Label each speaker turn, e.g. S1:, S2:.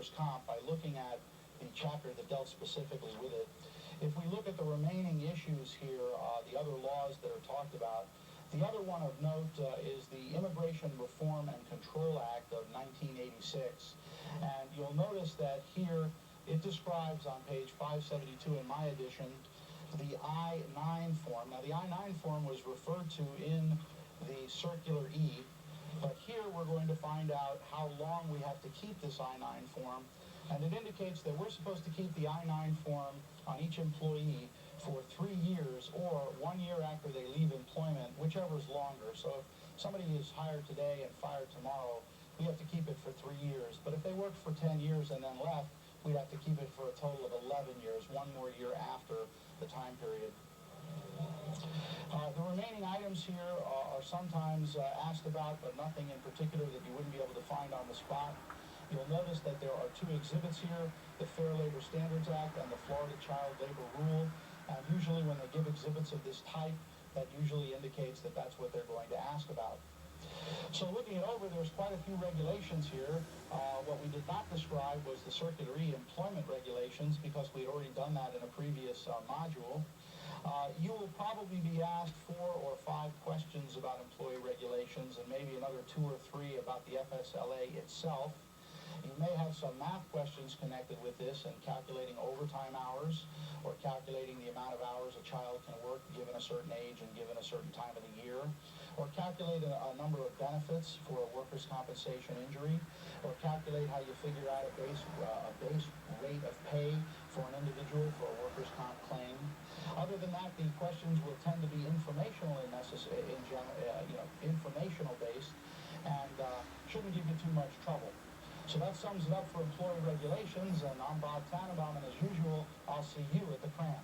S1: workers' comp by looking at the chapter that dealt specifically with it. If we look at the remaining issues here, the other laws that are talked about, the other one of note is the Immigration Reform and Control Act of 1986. And you'll notice that here it describes on page 572 in my edition the I-9 form. Now, the I-9 form was referred to in the Circular E, but here we're going to find out how long we have to keep this I-9 form, and it indicates that we're supposed to keep the I-9 form on each employee for 3 years or 1 year after they leave employment, whichever is longer. So if somebody is hired today and fired tomorrow, we have to keep it for 3 years. But if they worked for 10 years and then left, we'd have to keep it for a total of 11 years, 1 more year after the time period. The remaining items here are sometimes asked about, but nothing in particular that you wouldn't be able to find on the spot. You'll notice that there are 2 exhibits here, the Fair Labor Standards Act and the Florida Child Labor Rule. And usually when they give exhibits of this type, that usually indicates that that's what they're going to ask about. So looking it over, there's quite a few regulations here. What we did not describe was the Circular E employment regulations, because we had already done that in a previous module. You will probably be asked 4 or 5 questions about employee regulations, and maybe another 2 or 3 about the FSLA itself. You may have some math questions connected with this, and calculating overtime hours, or calculating the amount of hours a child can work given a certain age and given a certain time of the year, or calculate a number of benefits for a workers' compensation injury, or calculate how you figure out a base rate of pay for an individual for a workers' comp claim. Other than that, the questions will tend to be informational informational based, and shouldn't give you too much trouble. So that sums it up for employee regulations, and I'm Bob Tannenbaum, and as usual, I'll see you at the cram.